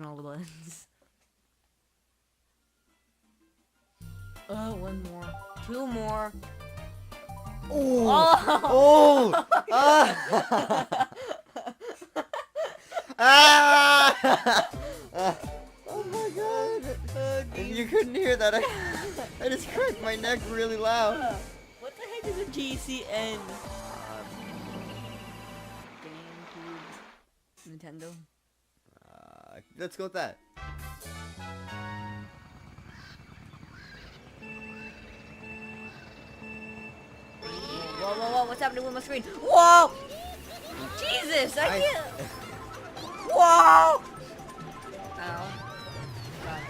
clicking all the buttons. Oh, one more. Two more. Oh! Oh! Ah! Ah! Oh my god! And you couldn't hear that. I just cracked my neck really loud. What the heck is a GCN? GameCube. Nintendo. Let's go with that. Whoa, whoa, whoa, what's happening with my screen? Whoa! Jesus, I can't. Whoa! Ow. Got it.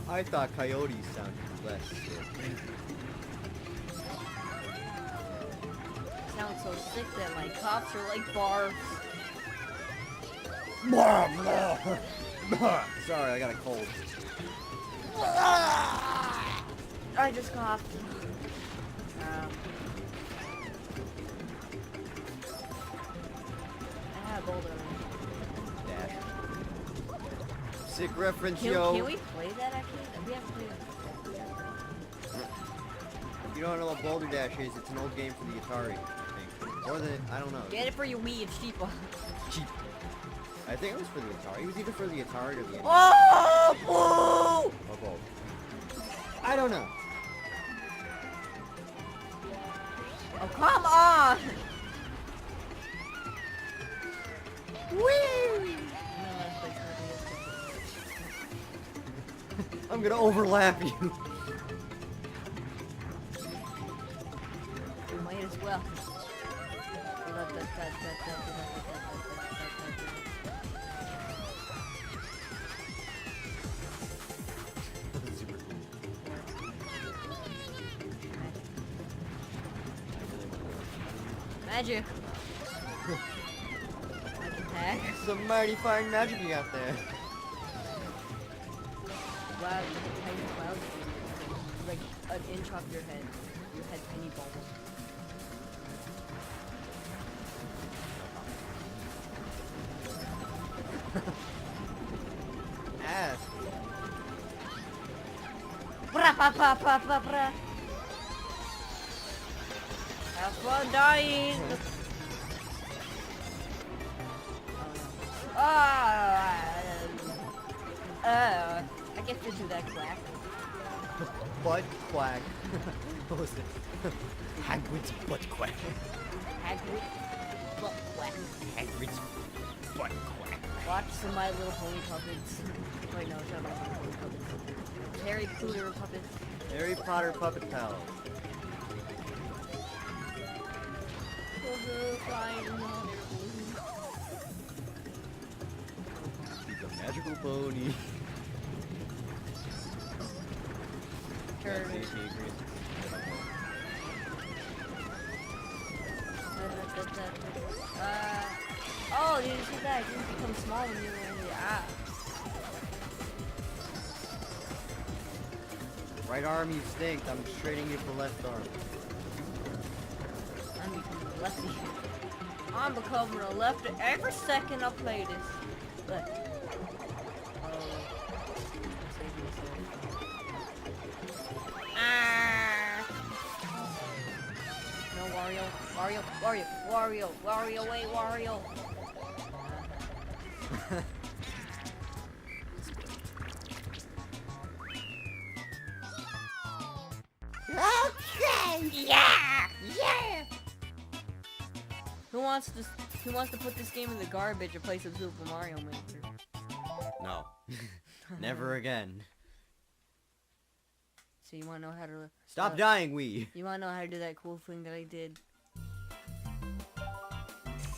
I thought coyotes sounded less sick. Sounds so sick that my cops are like barfs. Sorry, I got a cold. I just coughed. I have boulder. Dash. Sick reference, Can yo. we play that actually? We haven't played that. If you don't know what Boulder Dash is, it's an old game for the Atari, I think. Or the, I don't know. Get it for your Wii, it's cheap. Cheap. I think it was for the Atari. It was either for the Atari or the NES. Oh, boo! Or both. I don't know. Oh, come on! Whee! I'm gonna overlap you. We might as well. Super cool. Magic. Magic hack. Some mighty fine magic you got there. Wow, you hit tiny clouds. Like an inch off your head. Your head tiny balls. Ass. Bra pa pa pa pa bra. Have fun dying. I guess you do that quack. Butt quack. What was it? Hagrid's butt quack. Hagrid. Butt quack. Hagrid's butt quack. Watch some My Little Pony puppets. Wait, no, it's not My Little Pony puppets. Harry Potter puppets. Harry Potter puppet pals. He's a magical pony. Turn. Oh, did you see that? It didn't become small when you were in the app. Right arm, you stink. I'm trading you for left arm. I'm becoming a lefty. I'm becoming a lefty. Every second I play this. But. Ah! No, Wario. Wario. Wario. Wario. Wario. Wait, Wario. Okay. Yeah. Yeah. Who wants to put this game in the garbage and play some Super Mario Maker? No. Never again. So you wanna know how to Stop dying, Wii. You wanna know how to do that cool thing that I did?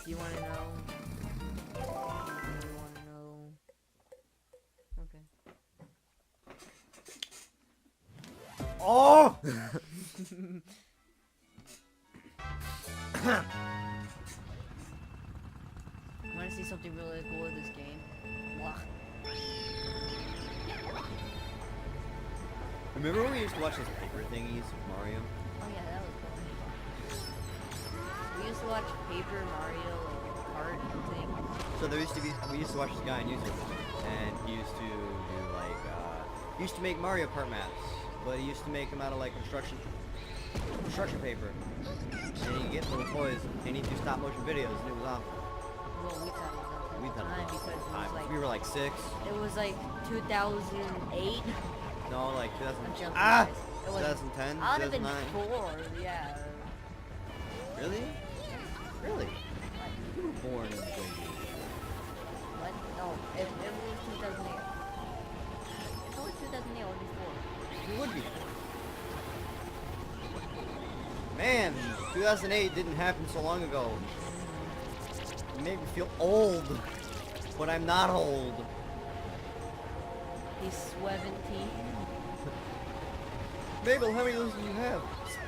You wanna know? You wanna know? Okay. Oh! Wanna see something really cool with this game? Mwah. Remember when we used to watch those paper thingies of Mario? Oh yeah, that was cool. We used to watch Paper Mario like cart thing. So we used to watch this guy on YouTube, and he used to do like, he used to make Mario Kart maps, but he used to make them out of like construction paper. And you get little toys, and he do stop motion videos, and it was awesome. Well, we thought it was up We thought time it was because it time. was like We were like 6. it was like 2008. No, like I'm 2000. jumping, Ah! guys. It was 2010, I would have been 2009. 4, yeah. Really? Really? What? You were born in 20. What? No, it was 2008. If it was 2008, I would be 4. You would be. Man, 2008 didn't happen so long ago. It made me feel old, but I'm not old. He's 17. Mabel, how many listeners do you have?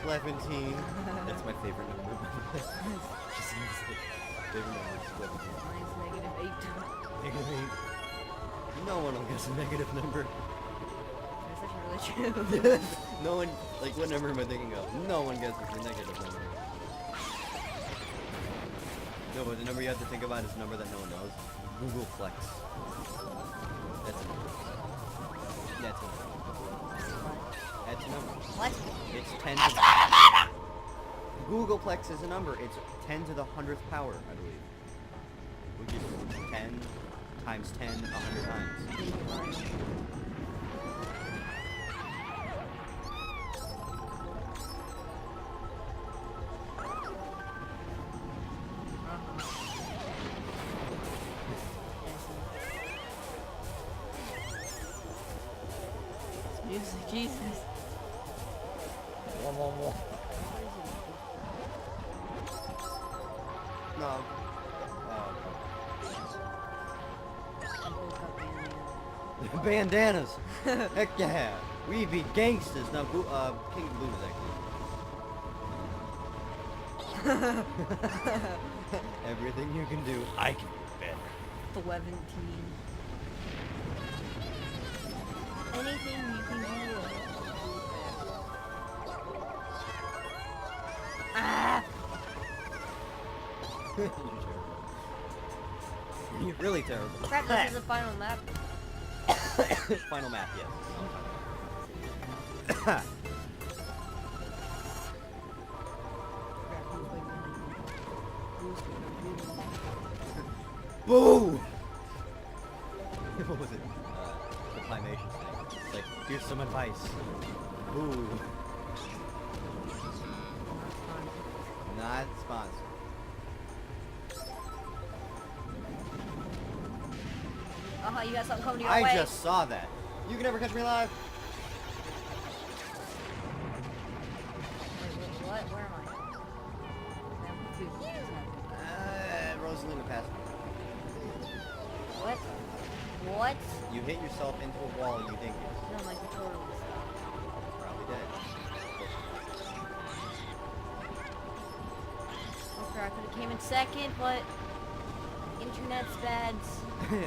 17. That's my favorite number. Just favorite number is 17. Mine's -8. Negative 8. No one will guess a negative number. That's actually really true. No one, like, what number am I thinking of? No one guesses the negative number. No, but the number you have to think about is a number that no one knows. Google Flex. That's a number. That's a number. That's a number. What? It's 10 to the... Googleplex is a number. It's 10 to the 100th power, I believe. Which is 10 times 10 100 times. Music, Jesus. No. Bandanas. Heck yeah. We be gangsters. Now, King Blue is actually. Everything you can do, I can do better. 17. Anything you can do. Ah! You're terrible. You're really terrible. Crap, this is the final map. Final map, yes. Boo! What was it? The Climations thing. It's like, here's some advice. Boo. Not sponsored. You got something coming your I way. just saw that. You can never catch me alive. Wait, what? Where am I? Rosalina passed me. What? What? You hit yourself into a wall and you think it's No, my controller was probably dead. okay, I could have came in second, but internet's bad.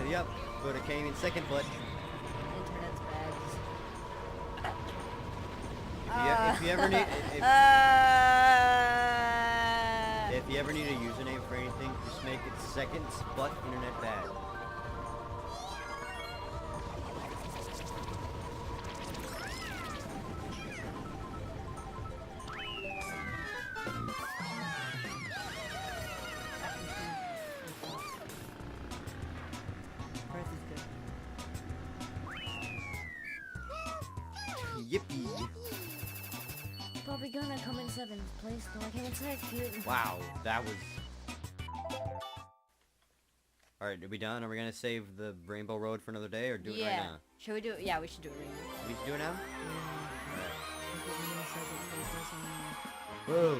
Yep, but it came in second, but Internet's bad. if you ever need if you ever need a username for anything, just make it seconds but internet bad. Yippee! Probably gonna come in 7th place, though I came in 2nd. Wow, that was. Alright, are we done? Are we gonna save the Rainbow Road for another day, or do it right now? Should we do it? Yeah, we should do it right now. We should do it now? Yeah. Whoa!